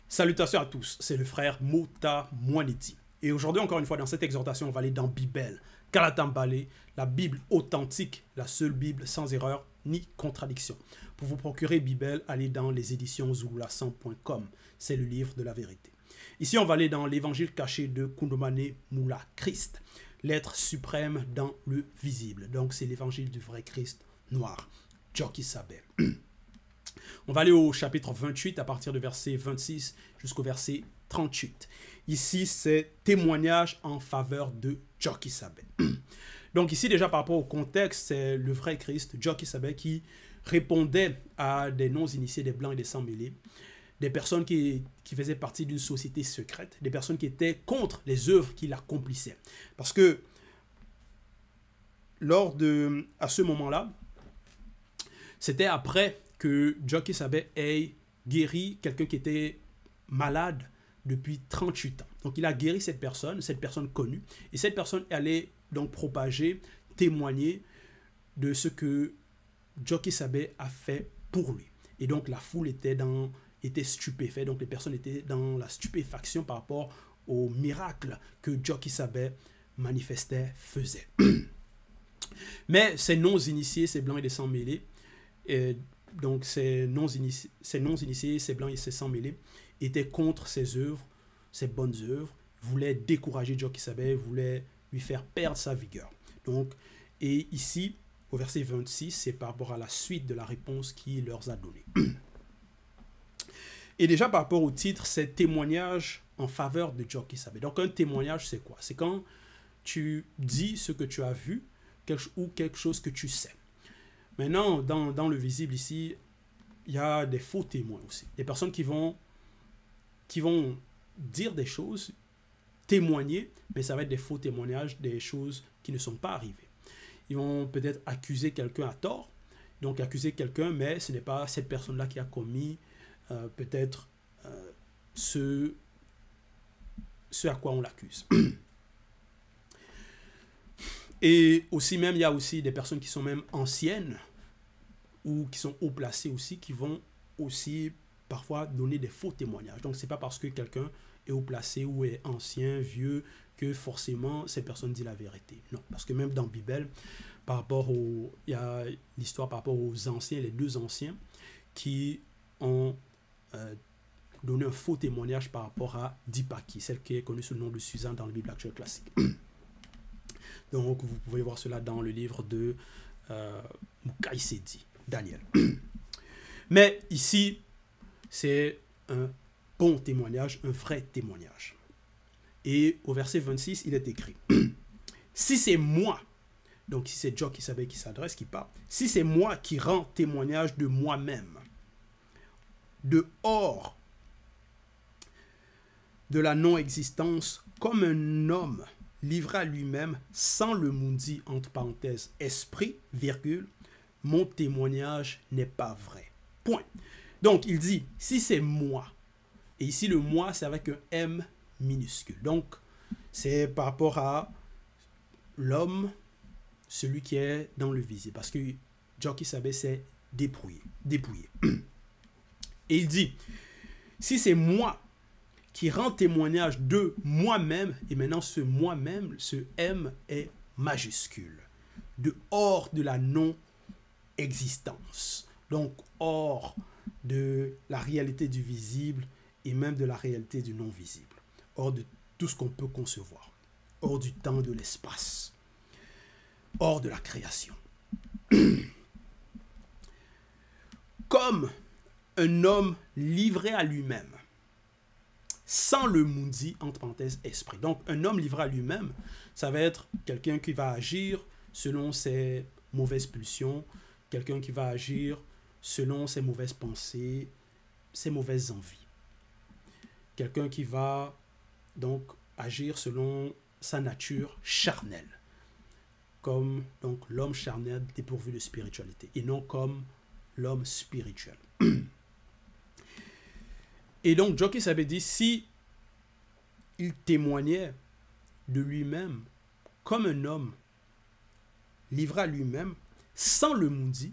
Salutations à tous, c'est le frère Mota Mwaniti. Et aujourd'hui, encore une fois, dans cette exhortation, on va aller dans Bible, Kalatambale, la Bible authentique, la seule Bible sans erreur ni contradiction. Pour vous procurer Bible, allez dans les éditions zululassan.com. C'est le livre de la vérité. Ici, on va aller dans l'évangile caché de Kundomane Moula Christ, l'être suprême dans le visible. Donc, c'est l'évangile du vrai Christ noir, Djoki Sabel. On va aller au chapitre 28 à partir du verset 26 jusqu'au verset 38. Ici, c'est témoignage en faveur de Djoki Sabel. Donc ici, déjà par rapport au contexte, c'est le vrai Christ, Djoki Sabel, qui répondait à des non-initiés, des blancs et des sans-mêlés, des personnes qui faisaient partie d'une société secrète, des personnes qui étaient contre les œuvres qu'il accomplissait. Parce que à ce moment-là, c'était après que Djoki Sabel ait guéri quelqu'un qui était malade depuis 38 ans. Donc il a guéri cette personne connue, et cette personne allait donc propager, témoigner de ce que Djoki Sabel a fait pour lui. Et donc la foule était stupéfaite, donc les personnes étaient dans la stupéfaction par rapport au miracle que Djoki Sabel manifestait, faisait. Mais ces non-initiés, ces blancs et des sans-mêlés, donc ces non-initiés, ces blancs et ces sans-mêlés, étaient contre ses œuvres, ses bonnes œuvres, voulaient décourager Djoki Sabel, voulaient lui faire perdre sa vigueur. Donc, et ici, au verset 26, c'est par rapport à la suite de la réponse qu'il leur a donnée. Et déjà par rapport au titre, c'est témoignage en faveur de Djoki Sabel. Donc un témoignage, c'est quoi? C'est quand tu dis ce que tu as vu ou quelque chose que tu sais. Maintenant, dans le visible ici, il y a des faux témoins aussi. Des personnes qui vont dire des choses, témoigner, mais ça va être des faux témoignages, des choses qui ne sont pas arrivées. Ils vont peut-être accuser quelqu'un à tort, donc accuser quelqu'un, mais ce n'est pas cette personne-là qui a commis peut-être ce à quoi on l'accuse. Et aussi même, il y a aussi des personnes qui sont même anciennes ou qui sont haut placées aussi, qui vont aussi parfois donner des faux témoignages. Donc, ce n'est pas parce que quelqu'un est haut placé ou est ancien, vieux, que forcément, cette personne dit la vérité. Non, parce que même dans la Bible, il y a l'histoire par rapport aux anciens, les deux anciens, qui ont donné un faux témoignage par rapport à Dipaki, celle qui est connue sous le nom de Suzanne dans la Bible actuelle classique. Donc, vous pouvez voir cela dans le livre de Mukaïsedi, Daniel. Mais ici, c'est un bon témoignage, un vrai témoignage. Et au verset 26, il est écrit, si c'est moi, donc si c'est Djoki Sabel qui s'adresse, qui parle, si c'est moi qui rends témoignage de moi-même, dehors de la non-existence, comme un homme livré à lui-même, sans le mundi, entre parenthèses, esprit, virgule, mon témoignage n'est pas vrai. Point. Donc, il dit, si c'est moi, et ici le moi, c'est avec un M minuscule. Donc, c'est par rapport à l'homme, celui qui est dans le visible. Parce que Djoki Sabel s'est dépouillé. Et il dit, si c'est moi qui rend témoignage de moi-même, et maintenant ce moi-même, ce M est majuscule, dehors de la non-existence, donc hors de la réalité du visible et même de la réalité du non-visible, hors de tout ce qu'on peut concevoir, hors du temps et de l'espace, hors de la création. Comme un homme livré à lui-même, sans le mundi, entre parenthèses, esprit. Donc, un homme livré à lui-même, ça va être quelqu'un qui va agir selon ses mauvaises pulsions, quelqu'un qui va agir selon ses mauvaises pensées, ses mauvaises envies. Quelqu'un qui va donc agir selon sa nature charnelle, comme donc l'homme charnel dépourvu de spiritualité, et non comme l'homme spirituel. Et donc, Djoki Sabel dit, si il témoignait de lui-même comme un homme livré à lui-même, sans le mundi,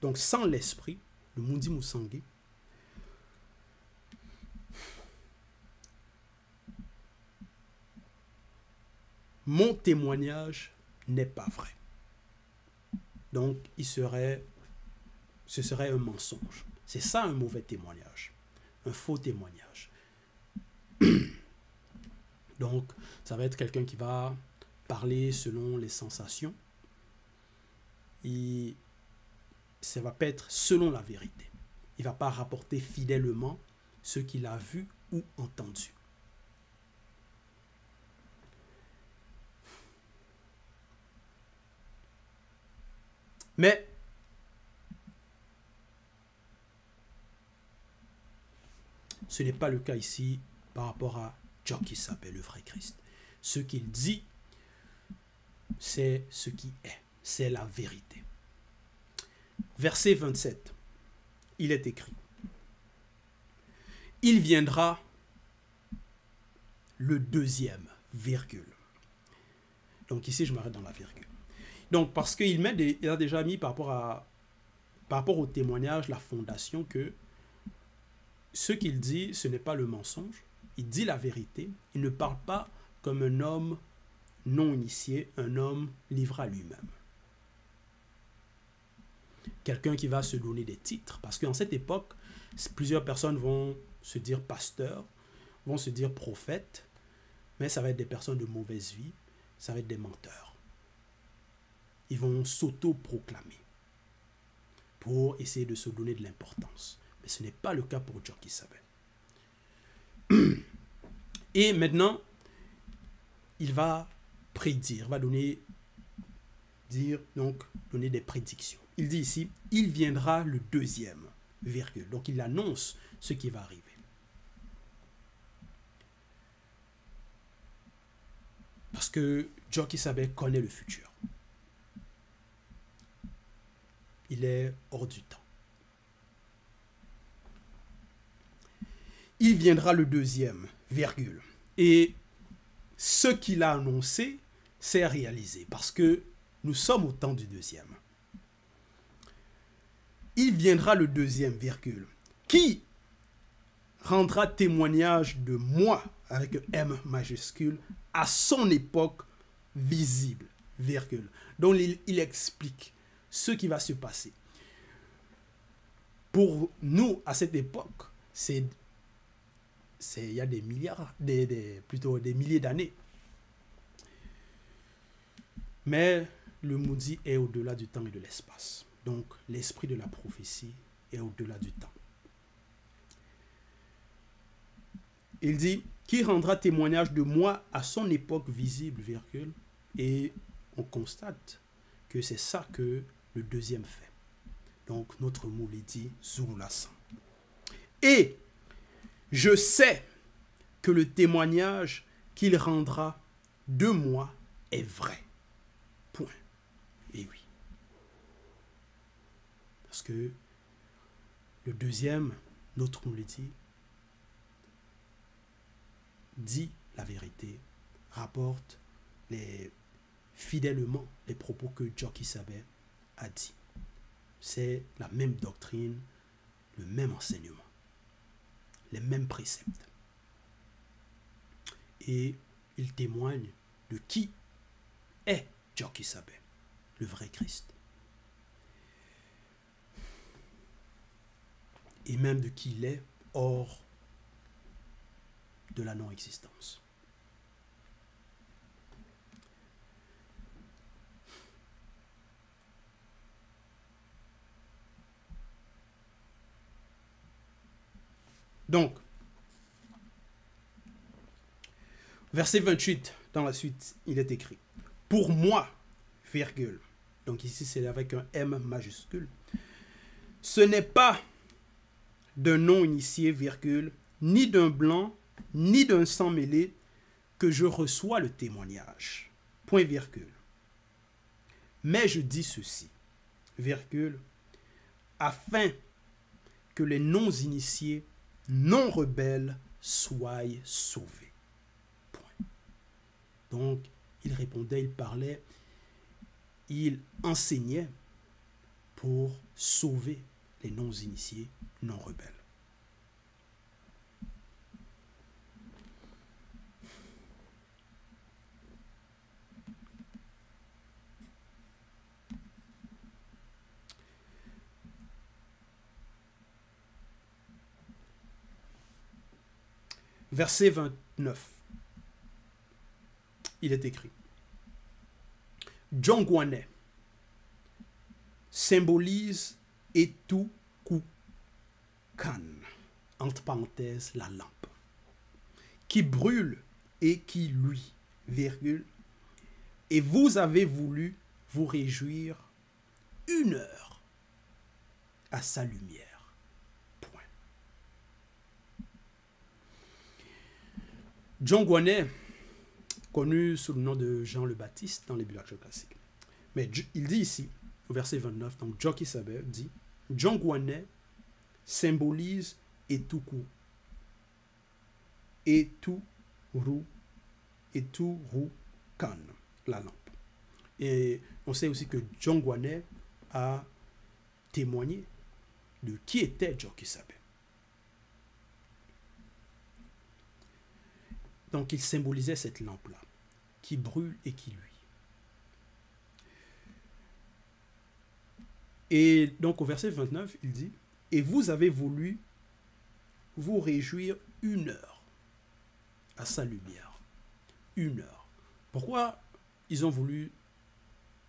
donc sans l'esprit, le mundi moussangé, mon témoignage n'est pas vrai. Donc, ce serait un mensonge. C'est ça un mauvais témoignage, un faux témoignage. Donc, ça va être quelqu'un qui va parler selon les sensations. Et ça ne va pas être selon la vérité. Il ne va pas rapporter fidèlement ce qu'il a vu ou entendu. Mais ce n'est pas le cas ici par rapport à Joki Sabe, le vrai Christ. Ce qu'il dit, c'est ce qui est, c'est la vérité. Verset 27, il est écrit: il viendra le deuxième, virgule. Donc ici, je m'arrête dans la virgule. Donc, parce qu'il a déjà mis par rapport au témoignage, la fondation que ce qu'il dit, ce n'est pas le mensonge. Il dit la vérité. Il ne parle pas comme un homme non initié, un homme livré à lui-même. Quelqu'un qui va se donner des titres. Parce qu'en cette époque, plusieurs personnes vont se dire pasteurs, vont se dire prophètes, mais ça va être des personnes de mauvaise vie, ça va être des menteurs. Ils vont s'auto-proclamer pour essayer de se donner de l'importance. Mais ce n'est pas le cas pour Joki Sabe. Et maintenant, il va prédire, va donner des prédictions. Il dit ici, il viendra le deuxième, virgule. Donc il annonce ce qui va arriver. Parce que Joki Sabe connaît le futur. Il est hors du temps. Il viendra le deuxième, virgule. Et ce qu'il a annoncé, c'est réalisé. Parce que nous sommes au temps du deuxième. Il viendra le deuxième, virgule. Qui rendra témoignage de moi, avec un M majuscule, à son époque visible, virgule. Donc il explique ce qui va se passer. Pour nous, à cette époque, il y a des milliards, plutôt des milliers d'années. Mais le maudit est au-delà du temps et de l'espace. Donc, l'esprit de la prophétie est au-delà du temps. Il dit, qui rendra témoignage de moi à son époque visible, virgule, et on constate que c'est ça que le deuxième fait. Donc, notre mot dit Zululassan. Et je sais que le témoignage qu'il rendra de moi est vrai. Point. Et oui. Parce que le deuxième, notre mot dit la vérité, rapporte fidèlement les propos que Joki Sabe a dit. C'est la même doctrine, le même enseignement, les mêmes préceptes. Et il témoigne de qui est Joki Sabe, le vrai Christ. Et même de qui il est hors de la non-existence. Donc, verset 28, dans la suite, il est écrit, pour moi, virgule, donc ici c'est avec un M majuscule, ce n'est pas d'un non-initié, virgule, ni d'un blanc, ni d'un sang mêlé, que je reçois le témoignage. Point virgule. Mais je dis ceci, virgule, afin que les non-initiés, non-rebelles soient sauvés. Point. Donc, il répondait, il parlait, il enseignait pour sauver les non-initiés, non-rebelles. verset 29. Il est écrit. Jongwane symbolise Etukukan, entre parenthèses, la lampe, qui brûle et qui luit, virgule, et vous avez voulu vous réjouir 1 heure à sa lumière. Point. Jongwane, connu sous le nom de Jean le Baptiste dans les Bibles classiques. Mais il dit ici, au verset 29, donc Joki Saber dit, Jongwane symbolise Etuku, Eturu, Eturukan, la lampe. Et on sait aussi que Jongwane a témoigné de qui était Joki Saber. Donc il symbolisait cette lampe-là, qui brûle et qui luit. Et donc au verset 29, il dit, et vous avez voulu vous réjouir 1 heure à sa lumière. 1 heure. Pourquoi ils ont voulu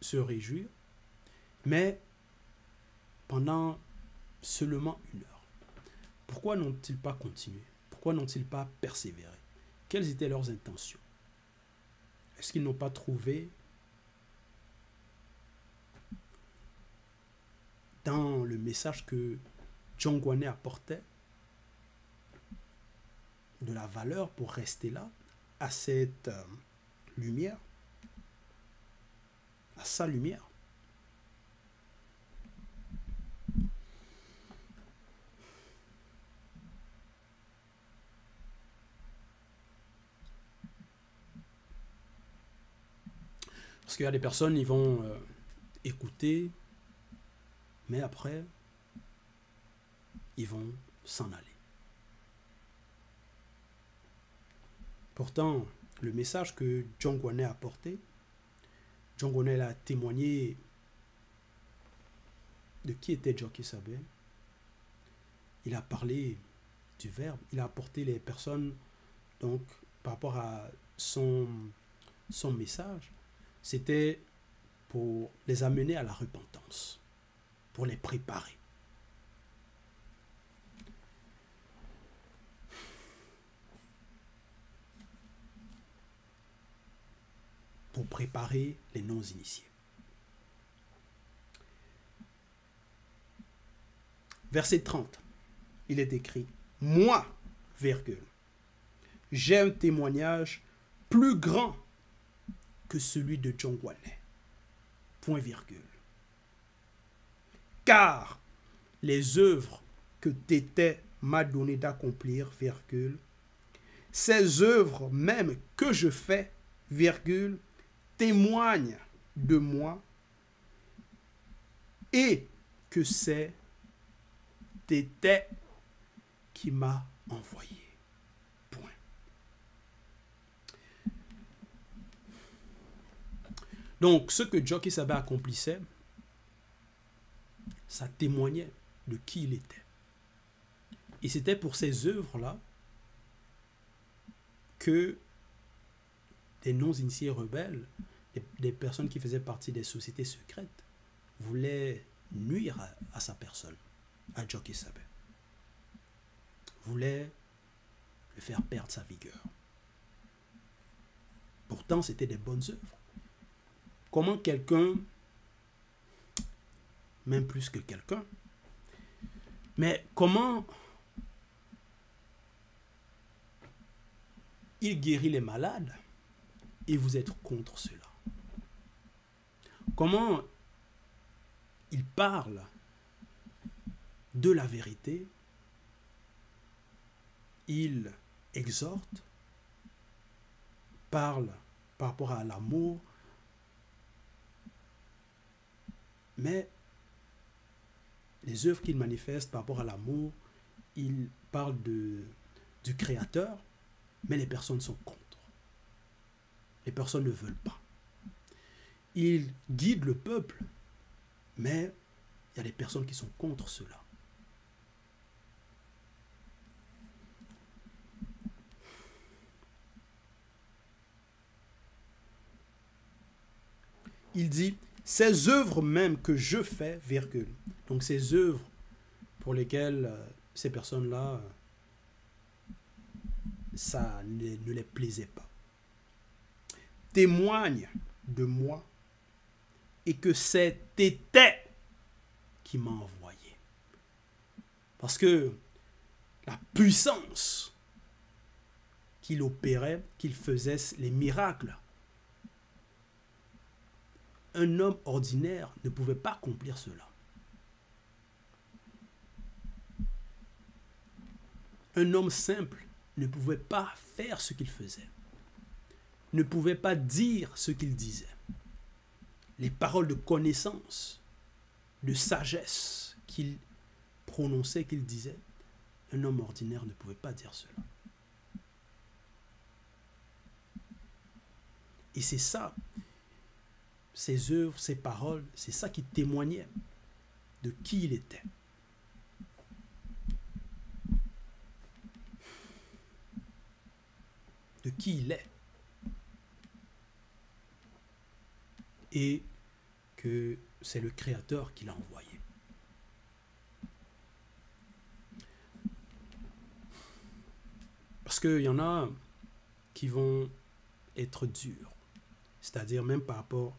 se réjouir, mais pendant seulement 1 heure? Pourquoi n'ont-ils pas continué? Pourquoi n'ont-ils pas persévéré? Quelles étaient leurs intentions? Est-ce qu'ils n'ont pas trouvé dans le message que Jongwane apportait de la valeur pour rester là, à cette lumière, à sa lumière? Parce qu'il y a des personnes, ils vont écouter, mais après, ils vont s'en aller. Pourtant, le message que Jongwane a apporté, Jongwane a témoigné de qui était Joki Saber. Il a parlé du Verbe, il a apporté les personnes, donc par rapport à son message, c'était pour les amener à la repentance, pour les préparer. Pour préparer les non-initiés. Verset 30, il est écrit, « Moi, virgule, j'ai un témoignage plus grand que celui de Jongwane. Point virgule. Car les œuvres que Tété m'a donné d'accomplir, virgule, ces œuvres même que je fais, virgule, témoignent de moi et que c'est Tété qui m'a envoyé. Point. Donc, ce que Joki Saber accomplissait, ça témoignait de qui il était. Et c'était pour ces œuvres-là que des non-initiés rebelles, des personnes qui faisaient partie des sociétés secrètes, voulaient nuire à sa personne, à Joki Saber. Voulaient le faire perdre sa vigueur. Pourtant, c'était des bonnes œuvres. Comment quelqu'un, même plus que quelqu'un, mais comment il guérit les malades et vous êtes contre cela? Comment il parle de la vérité, il exhorte, parle par rapport à l'amour, mais les œuvres qu'il manifeste par rapport à l'amour, il parle du Créateur, mais les personnes sont contre. Les personnes ne veulent pas. Il guide le peuple, mais il y a des personnes qui sont contre cela. il dit, ces œuvres même que je fais, virgule. Donc ces œuvres pour lesquelles ces personnes-là, ça ne les plaisait pas, témoignent de moi et que c'était qui m'a envoyé. Parce que la puissance qu'il opérait, qu'il faisait, les miracles, un homme ordinaire ne pouvait pas accomplir cela. Un homme simple ne pouvait pas faire ce qu'il faisait, ne pouvait pas dire ce qu'il disait. Les paroles de connaissance, de sagesse qu'il prononçait, qu'il disait, un homme ordinaire ne pouvait pas dire cela. Et c'est ça, ses œuvres, ses paroles, c'est ça qui témoignait de qui il était. De qui il est. Et que c'est le Créateur qui l'a envoyé. Parce qu'il y en a qui vont être durs. C'est-à-dire même par rapport,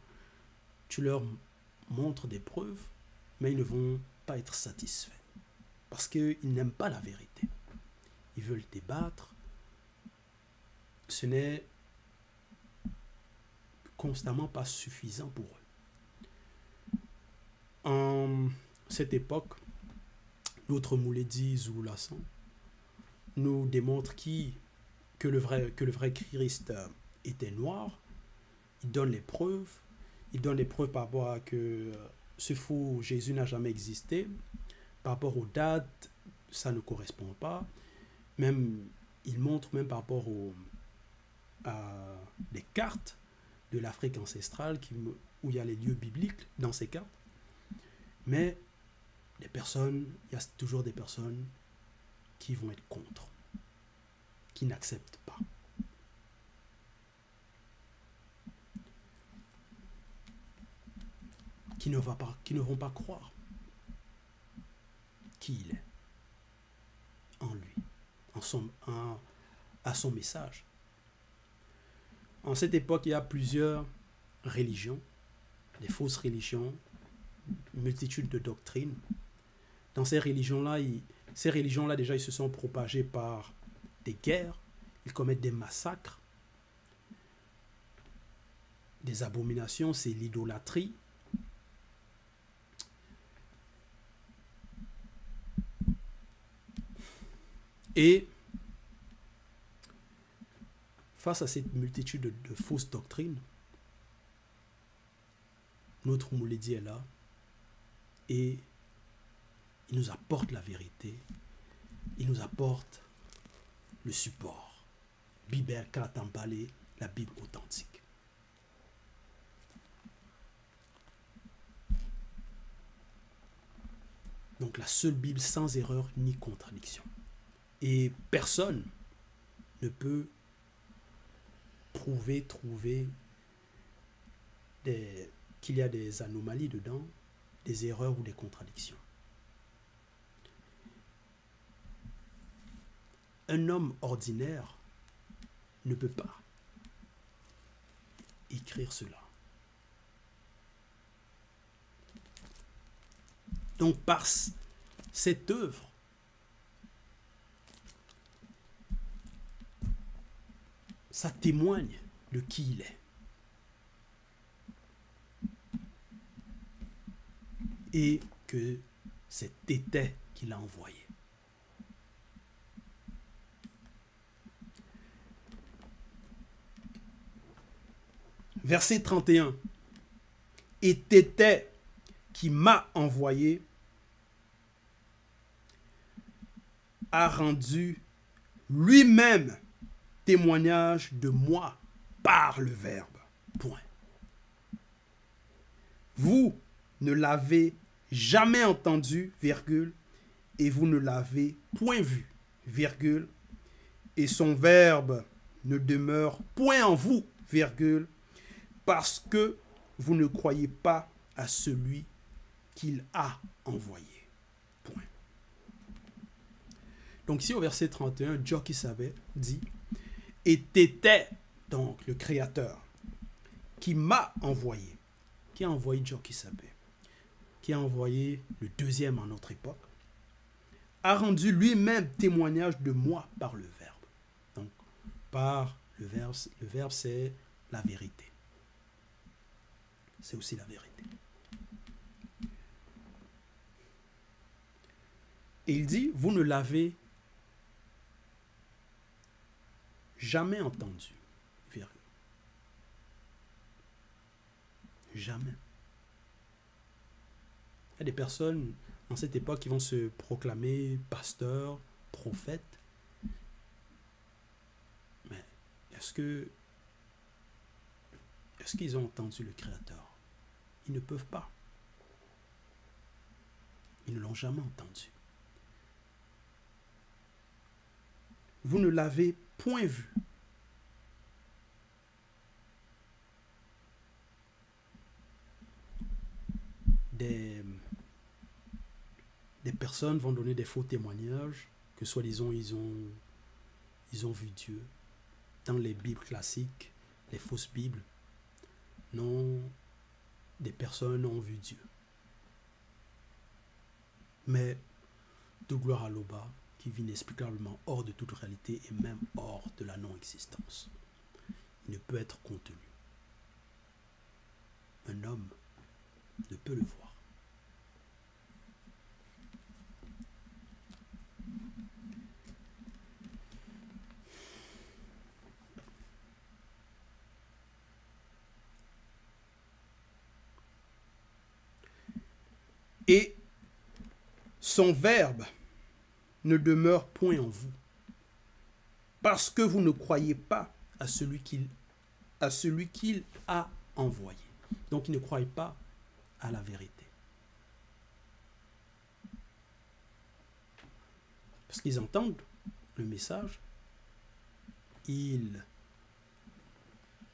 tu leur montres des preuves, mais ils ne vont pas être satisfaits. Parce qu'ils n'aiment pas la vérité. Ils veulent débattre. Ce n'est constamment pas suffisant pour eux. En cette époque, l'autre Mouledi Zoulassan nous démontre que le vrai Christ était noir. Il donne les preuves. Il donne les preuves par rapport à que ce faux Jésus n'a jamais existé. Par rapport aux dates, ça ne correspond pas. Même, il montre même par rapport à des cartes de l'Afrique ancestrale où il y a les lieux bibliques dans ces cartes. Mais il y a toujours des personnes qui vont être contre, qui n'acceptent pas. Qui ne vont pas croire qui il est en lui, à son message. En cette époque, il y a plusieurs religions, des fausses religions, multitude de doctrines. Dans ces religions-là, déjà, ils se sont propagés par des guerres, ils commettent des massacres, des abominations, c'est l'idolâtrie. Et face à cette multitude de fausses doctrines, notre Mouledi est là et il nous apporte la vérité, il nous apporte le support. Bibel Karatambale, la Bible authentique. Donc la seule Bible sans erreur ni contradiction. Et personne ne peut trouver qu'il y a des anomalies dedans, des erreurs ou des contradictions. Un homme ordinaire ne peut pas écrire cela. Donc par cette œuvre, ça témoigne de qui il est. Et que c'était qui l'a envoyé. Verset 31. Et t'étais qui m'a envoyé a rendu lui-même témoignage de moi par le Verbe. Point. Vous ne l'avez jamais entendu, virgule, et vous ne l'avez point vu, virgule, et son Verbe ne demeure point en vous, virgule, parce que vous ne croyez pas à celui qu'il a envoyé. Point. Donc ici au verset 31, Dieu qui savait dit, et t'étais donc le Créateur qui m'a envoyé. Qui a envoyé Dieu qui savait? Qui a envoyé le deuxième en notre époque, a rendu lui-même témoignage de moi par le Verbe. Donc, par le verbe c'est la vérité. C'est aussi la vérité. Et il dit, vous ne l'avez jamais entendu. Jamais. Il y a des personnes en cette époque qui vont se proclamer pasteurs, prophètes. Mais est-ce qu'ils ont entendu le Créateur? Ils ne peuvent pas. Ils ne l'ont jamais entendu. Vous ne l'avez point vu. Des personnes vont donner des faux témoignages que soi-disant ils ont vu Dieu. Dans les Bibles classiques, les fausses Bibles, non, des personnes ont vu Dieu. Mais de gloire à l'Oba, qui vit inexplicablement hors de toute réalité et même hors de la non-existence. Il ne peut être contenu. Un homme ne peut le voir. Et son verbe ne demeure point en vous, parce que vous ne croyez pas à celui qu'il a envoyé. Donc, ils ne croient pas à la vérité. Parce qu'ils entendent le message, ils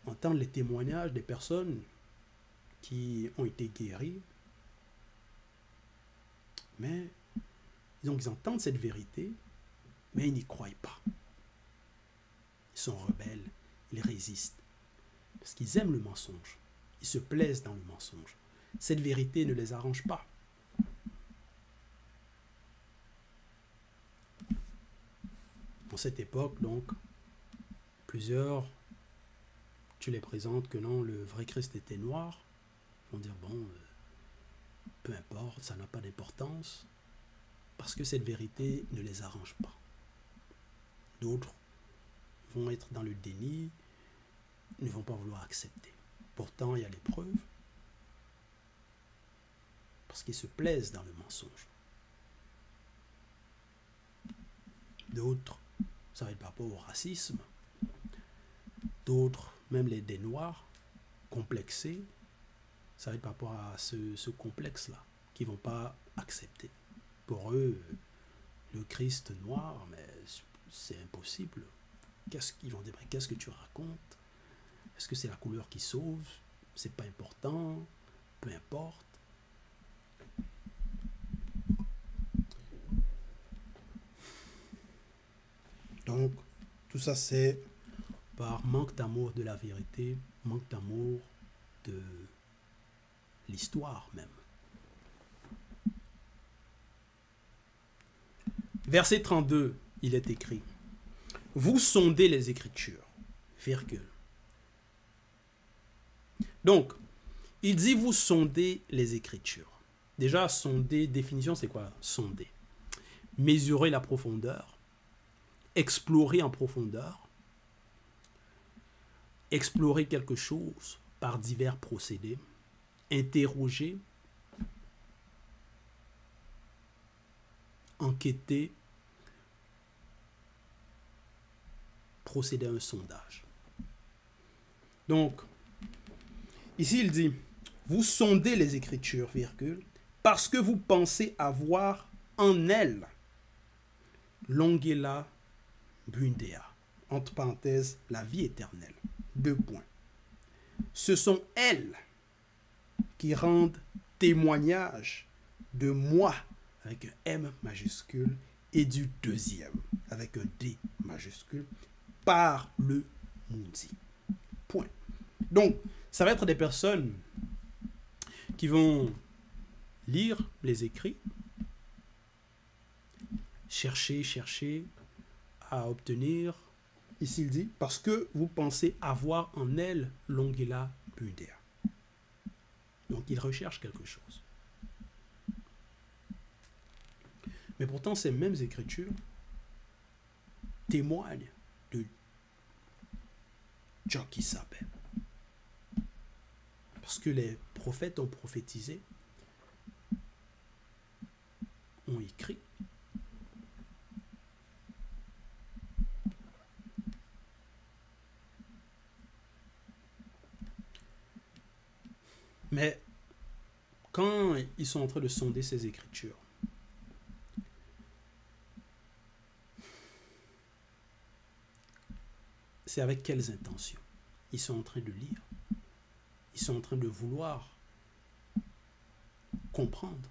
entendent les témoignages des personnes qui ont été guéries, mais donc ils entendent cette vérité, mais ils n'y croient pas. Ils sont rebelles, ils résistent, parce qu'ils aiment le mensonge, ils se plaisent dans le mensonge. Cette vérité ne les arrange pas. En cette époque, donc, plusieurs, tu les présentes que non, le vrai Christ était noir. Ils vont dire, bon, peu importe, ça n'a pas d'importance, parce que cette vérité ne les arrange pas. D'autres vont être dans le déni, ne vont pas vouloir accepter. Pourtant, il y a les preuves, parce qu'ils se plaisent dans le mensonge. D'autres, ça va être par rapport au racisme. D'autres, même des noirs, complexés, ça va être par rapport à ce complexe-là, qu'ils ne vont pas accepter. Pour eux, le Christ noir, mais c'est impossible. Ils vont dire, qu'est-ce que tu racontes? Est-ce que c'est la couleur qui sauve? C'est pas important, peu importe. Donc, tout ça, c'est par manque d'amour de la vérité, manque d'amour de l'histoire même. Verset 32, il est écrit, « Vous sondez les Écritures, virgule. » Donc, il dit, vous sondez les Écritures. Déjà, sonder, définition, c'est quoi? Sonder. Mesurer la profondeur, explorer en profondeur, explorer quelque chose par divers procédés, interroger, enquêter, procéder à un sondage. Donc, ici il dit, vous sondez les Écritures, virgule, parce que vous pensez avoir en elles l'ongela bundea, entre parenthèses, la vie éternelle. 2 points. Ce sont elles qui rendent témoignage de moi avec un M majuscule et du deuxième avec un D majuscule par le maudit. Point. Donc, ça va être des personnes qui vont lire les écrits, chercher à obtenir, ici il dit, parce que vous pensez avoir en elle l'ongela bundea. Donc, ils recherchent quelque chose. Mais pourtant, ces mêmes écritures témoignent de Jokisabé. Parce que les prophètes ont prophétisé, ont écrit. Mais quand ils sont en train de sonder ces écritures, c'est avec quelles intentions ils sont en train de lire? Ils sont en train de vouloir comprendre,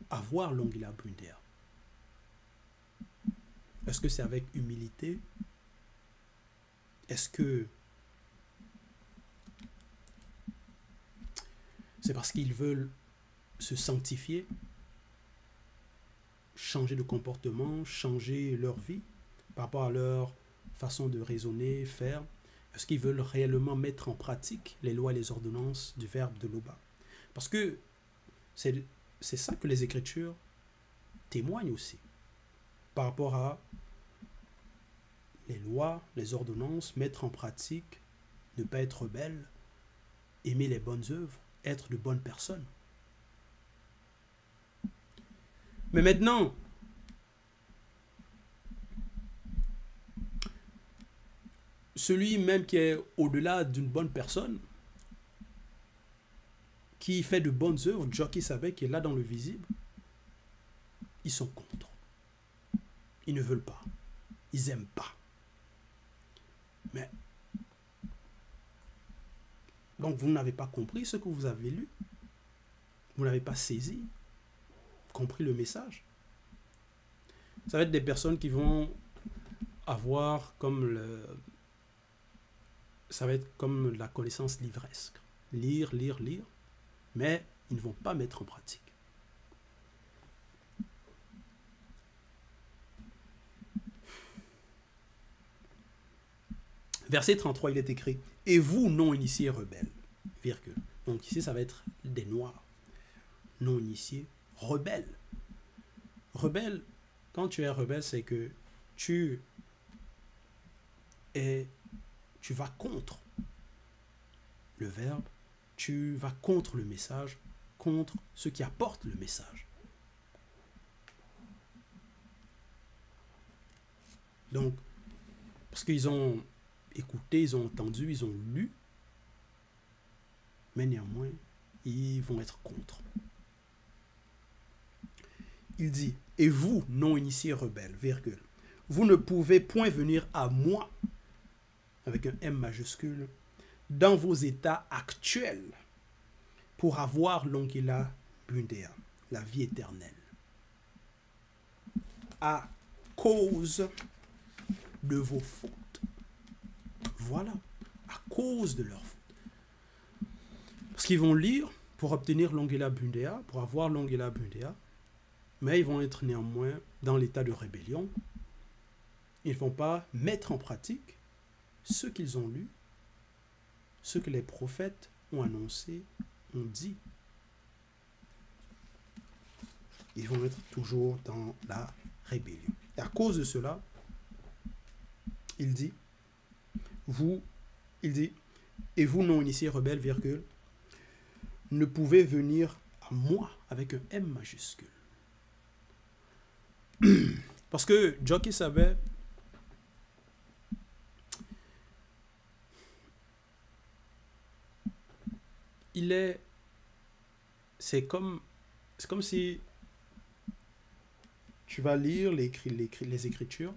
avoir l'ongila bundea. Est-ce que c'est avec humilité? Est-ce que c'est parce qu'ils veulent se sanctifier, changer de comportement, changer leur vie par rapport à leur façon de raisonner, faire? Est-ce qu'ils veulent réellement mettre en pratique les lois et les ordonnances du verbe de l'Oba? Parce que c'est ça que les Écritures témoignent aussi par rapport à les lois, les ordonnances, mettre en pratique, ne pas être rebelle, aimer les bonnes œuvres, être de bonnes personnes. Mais maintenant, celui même qui est au-delà d'une bonne personne, qui fait de bonnes œuvres, Jokisabé, qui est là dans le visible, ils sont contre. Ils ne veulent pas. Ils n'aiment pas. Mais, donc vous n'avez pas compris ce que vous avez lu. Vous n'avez pas saisi, compris le message. Ça va être des personnes qui vont avoir comme ça va être comme la connaissance livresque. Lire, mais ils ne vont pas mettre en pratique. Verset 33, il est écrit « Et vous, non-initiés rebelles, virgule. » Donc ici, ça va être des noirs. Non-initiés, rebelles. Rebelle, quand tu es rebelle, c'est que tu vas contre le verbe, tu vas contre le message, contre ce qui apporte le message. Donc, parce qu'ils ont écouté, ils ont entendu, ils ont lu, mais néanmoins, ils vont être contre. Il dit, et vous, non-initiés rebelles, virgule, vous ne pouvez point venir à moi, avec un M majuscule, dans vos états actuels, pour avoir l'ongila bundea, la vie éternelle, à cause de vos fautes. Voilà, à cause de leurs fautes. Parce qu'ils vont lire pour obtenir l'ongila bundea, pour avoir l'ongila bundea, mais ils vont être néanmoins dans l'état de rébellion. Ils ne vont pas mettre en pratique ce qu'ils ont lu, ce que les prophètes ont annoncé, ont dit. Ils vont être toujours dans la rébellion. Et à cause de cela, il dit, et vous non-initiés rebelles, virgule, ne pouvez venir à moi avec un M majuscule. Parce que Jokisabé, c'est comme si tu vas lire les Écritures.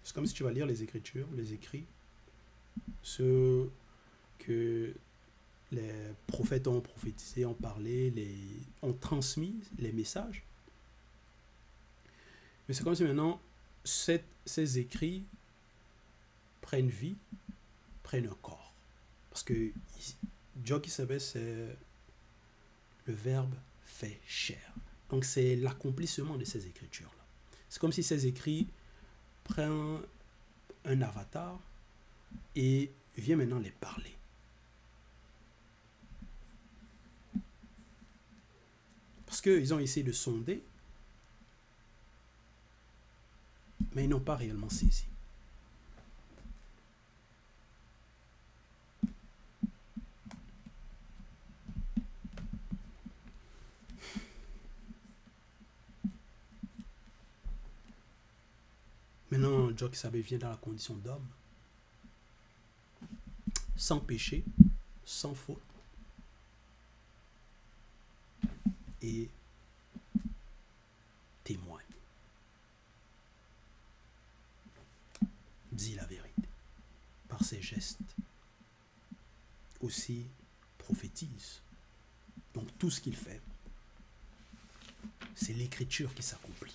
C'est comme si tu vas lire les Écritures, les écrits, ce que les prophètes ont prophétisé, ont parlé, ont transmis les messages. Mais c'est comme si maintenant, ces écrits prennent vie, prennent un corps. Parce que Dieu qui savait, c'est le Verbe fait chair. Donc c'est l'accomplissement de ces écritures-là. C'est comme si ces écrits prennent un avatar et viennent maintenant les parler. Parce qu'ils ont essayé de sonder, mais ils n'ont pas réellement saisi. Maintenant, Jokisabe vient dans la condition d'homme, sans péché, sans faute, et témoigne. Dit la vérité. Par ses gestes, aussi prophétise. Donc tout ce qu'il fait, c'est l'écriture qui s'accomplit.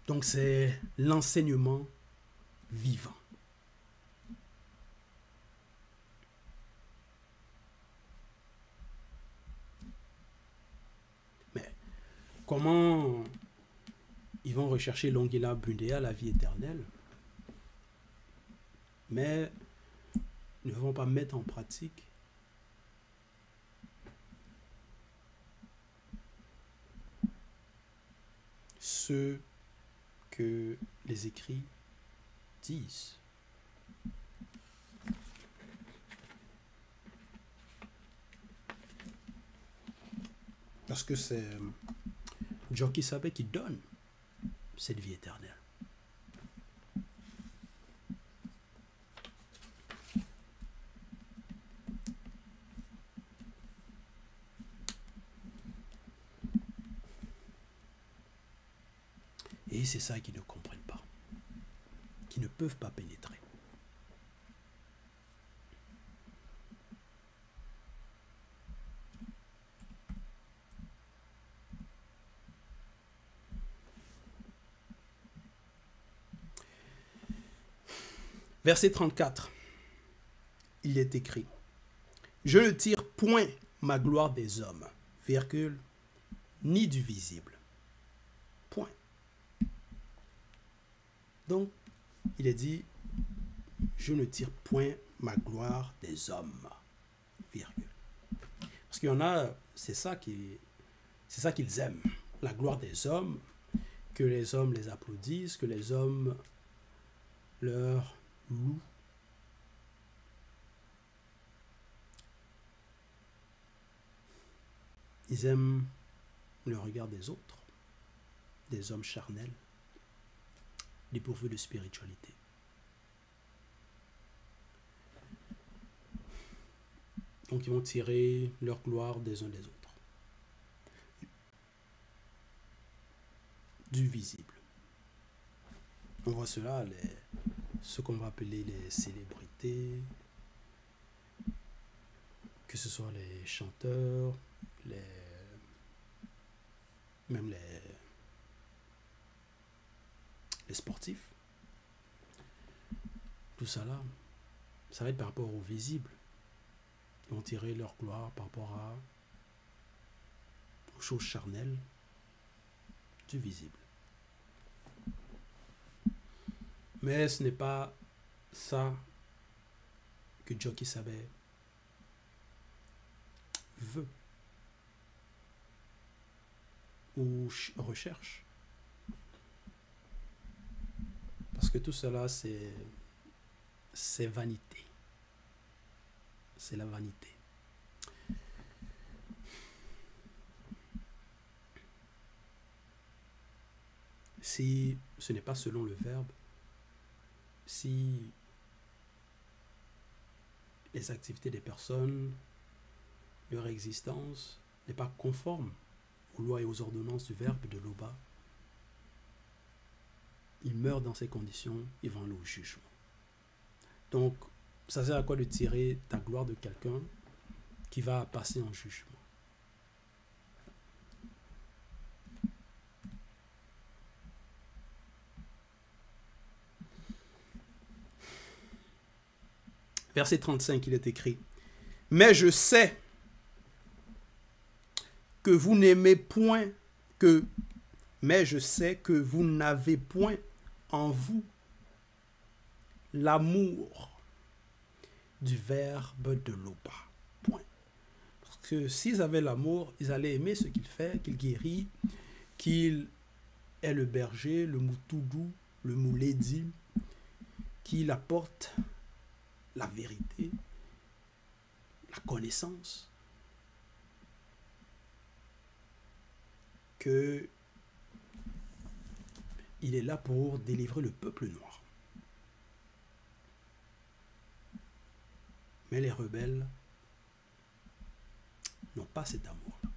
Donc c'est l'enseignement vivant. Mais comment ils vont rechercher l'Ongila Bundea, la vie éternelle, mais ne vont pas mettre en pratique ce que les écrits disent. Parce que c'est Jokisabe qui donne cette vie éternelle. Et c'est ça qu'ils ne comprennent pas, qui ne peuvent pas pénétrer. Verset 34, il est écrit, « Je ne tire point ma gloire des hommes, virgule, ni du visible. » Point. Donc, il est dit, « Je ne tire point ma gloire des hommes, virgule. » Parce qu'il y en a, c'est ça qu'ils aiment, la gloire des hommes, que les hommes les applaudissent, que les hommes leur louent. Ils aiment le regard des autres, des hommes charnels, dépourvus de spiritualité. Donc ils vont tirer leur gloire des uns des autres. Du visible. On voit cela, ce qu'on va appeler les célébrités, que ce soit les chanteurs, même les sportifs. Tout ça là, ça va être par rapport au visible. Ils vont tirer leur gloire par rapport aux choses charnelles du visible. Mais ce n'est pas ça que Jokisabe veut ou recherche. Parce que tout cela, c'est vanité. C'est la vanité. Si ce n'est pas selon le Verbe, si les activités des personnes, leur existence n'est pas conforme aux lois et aux ordonnances du Verbe de l'Oba, ils meurent dans ces conditions, ils vont aller au jugement. Donc, ça sert à quoi de tirer ta gloire de quelqu'un qui va passer en jugement? Verset 35, il est écrit: mais je sais que vous n'aimez point mais je sais que vous n'avez point en vous l'amour du verbe de l'Oba. Point. Parce que s'ils avaient l'amour, ils allaient aimer ce qu'il fait, qu'il guérit, qu'il est le berger, le moutoudou, le mouledi, qu'il apporte la vérité, la connaissance, que il est là pour délivrer le peuple noir. Mais les rebelles n'ont pas cet amour-là.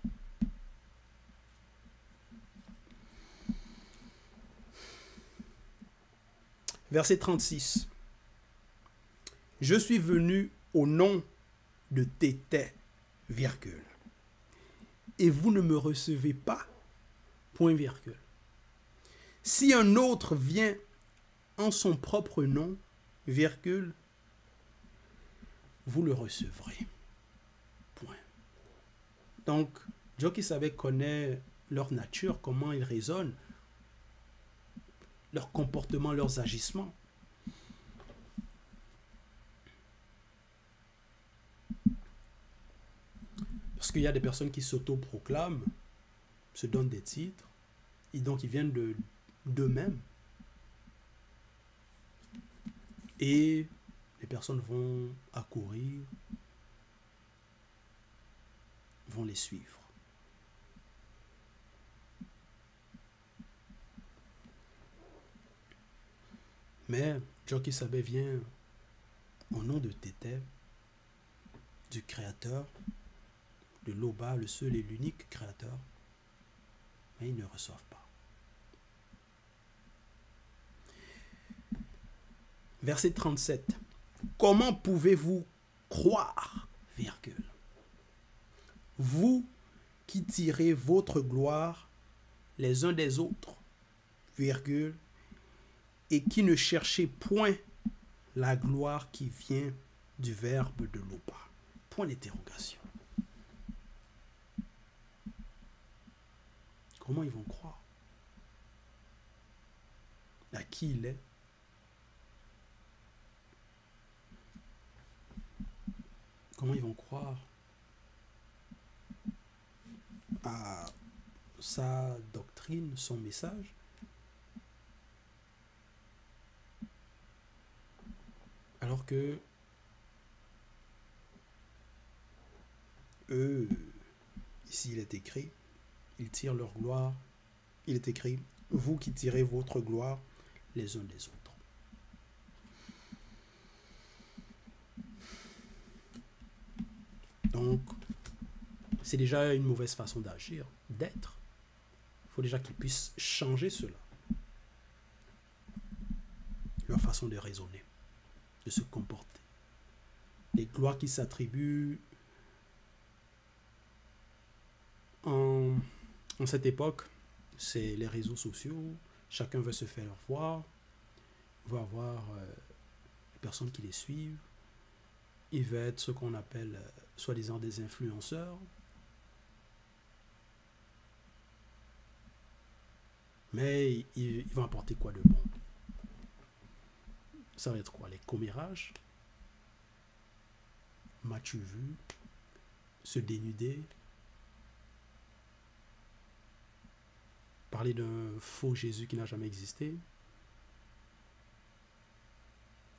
Verset 36. Je suis venu au nom de Tété, virgule. Et vous ne me recevez pas, point virgule. Si un autre vient en son propre nom, virgule, vous le recevrez. Point. Donc, Dieu qui savait connaît leur nature, comment ils raisonnent, leur comportement, leurs agissements. Parce qu'il y a des personnes qui s'auto-proclament, se donnent des titres, et donc ils viennent d'eux-mêmes. Et les personnes vont accourir, vont les suivre. Mais Dieu qui savait vient au nom de Tété, du Créateur, de l'Oba, le seul et l'unique Créateur, mais ils ne reçoivent pas. Verset 37. Comment pouvez-vous croire, virgule, vous qui tirez votre gloire les uns des autres, virgule, et qui ne cherchez point la gloire qui vient du verbe de l'Oba. Point d'interrogation. Comment ils vont croire? À qui il est? Comment ils vont croire à sa doctrine, son message? Alors que eux, ici il est écrit, ils tirent leur gloire. Il est écrit, vous qui tirez votre gloire les uns des autres. Donc, c'est déjà une mauvaise façon d'agir, d'être. Il faut déjà qu'ils puissent changer cela. Leur façon de raisonner, de se comporter. Les gloires qui s'attribuent en cette époque, c'est les réseaux sociaux. Chacun veut se faire voir. Il va avoir les personnes qui les suivent. Il va être ce qu'on appelle soi-disant des influenceurs. Mais ils vont apporter quoi de bon? Ça va être quoi? Les commérages? M'as-tu vu? Se dénuder? Parler d'un faux Jésus qui n'a jamais existé.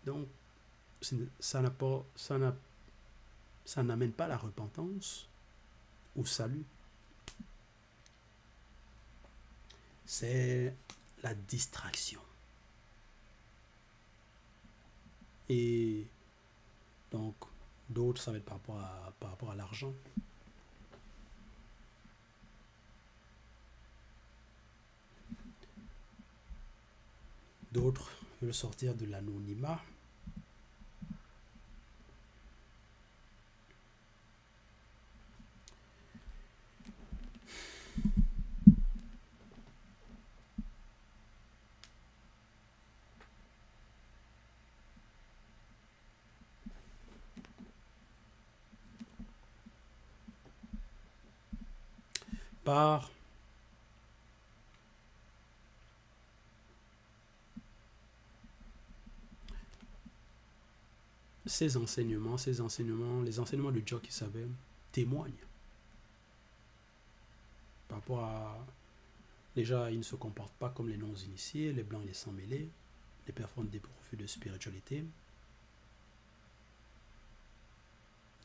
Donc, ça n'amène pas la repentance ou salut. C'est la distraction. Et donc, d'autres, ça va être par rapport à l'argent. D'autres veulent sortir de l'anonymat. Par ces enseignements, les enseignements de Jock Isabel témoignent par rapport à... Déjà, ils ne se comportent pas comme les non-initiés, les blancs et les sans-mêlés, les personnes dépourvues de spiritualité.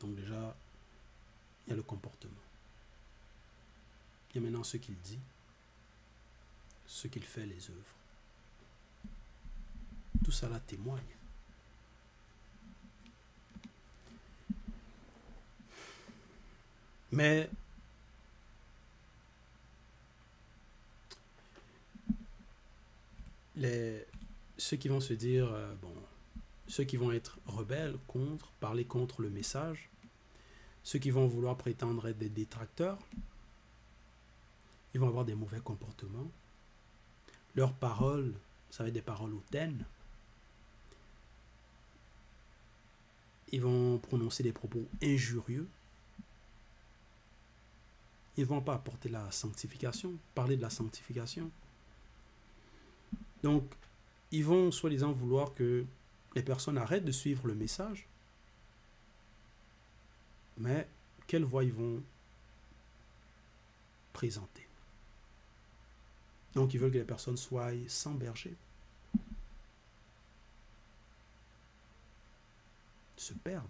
Donc déjà, il y a le comportement. Il y a maintenant ce qu'il dit, ce qu'il fait, les œuvres. Tout cela témoigne. Mais ceux qui vont se dire, ceux qui vont être rebelles contre, parler contre le message, ceux qui vont vouloir prétendre être des détracteurs, ils vont avoir des mauvais comportements. Leurs paroles, ça va être des paroles hautaines. Ils vont prononcer des propos injurieux. Ils ne vont pas apporter la sanctification, parler de la sanctification. Donc, ils vont soi-disant vouloir que les personnes arrêtent de suivre le message. Mais quelle voie ils vont présenter? Donc, ils veulent que les personnes soient sans berger, se perdent.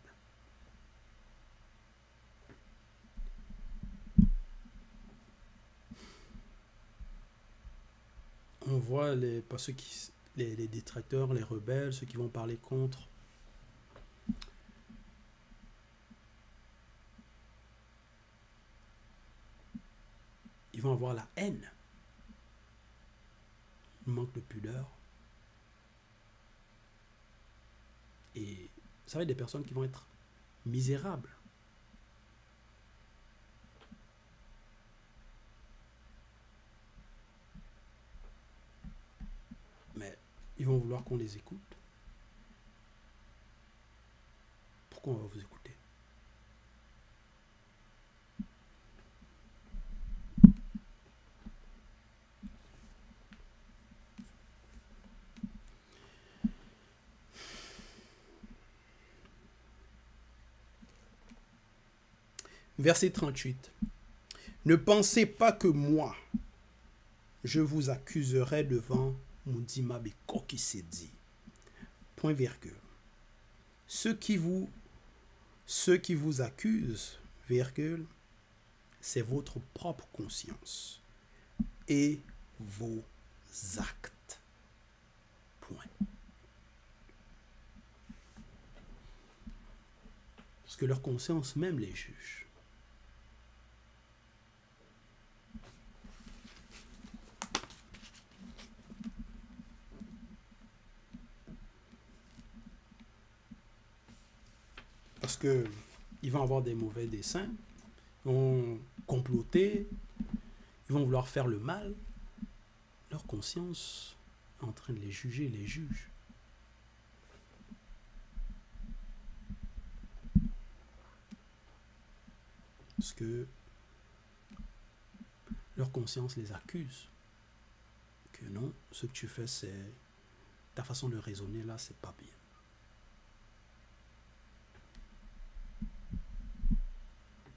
On voit les détracteurs, les rebelles, ceux qui vont parler contre. Ils vont avoir la haine, le manque de pudeur. Et ça va être des personnes qui vont être misérables. Mais ils vont vouloir qu'on les écoute. Pourquoi on va vous écouter? Verset 38. Ne pensez pas que moi, je vous accuserai devant Mundima Beko qui s'est dit. Point virgule. Ceux qui vous accusent, virgule, c'est votre propre conscience et vos actes. Point. Parce que leur conscience même les juge. Parce qu'ils vont avoir des mauvais desseins, ils vont comploter, ils vont vouloir faire le mal. Leur conscience est en train de les juger, les juge. Parce que leur conscience les accuse. Que non, ce que tu fais, c'est... Ta façon de raisonner là, c'est pas bien.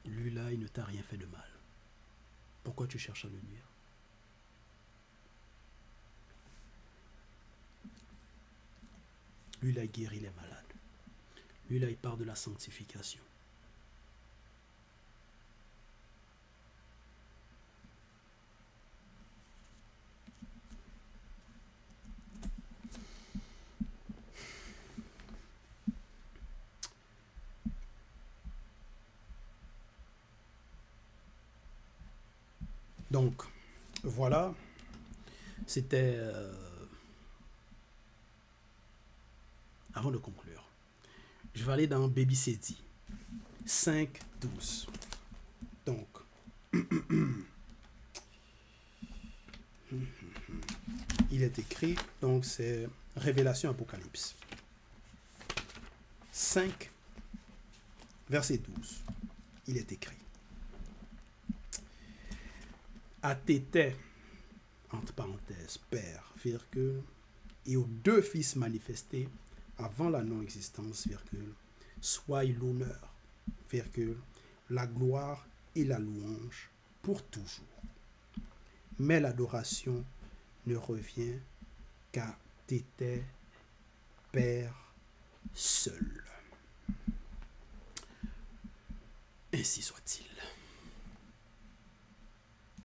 Lui là, il ne t'a rien fait de mal. Pourquoi tu cherches à le nuire? Lui là, il guérit les malades. Lui là, il part de la sanctification. Donc, voilà, c'était avant de conclure, je vais aller dans Baby City 5, 12. Donc, il est écrit, donc c'est Révélation Apocalypse 5, verset 12. Il est écrit. À Tété, entre parenthèses, Père, virgule, et aux deux fils manifestés avant la non-existence, virgule, soit l'honneur, virgule, la gloire et la louange pour toujours. Mais l'adoration ne revient qu'à Tété, Père seul. Ainsi soit-il.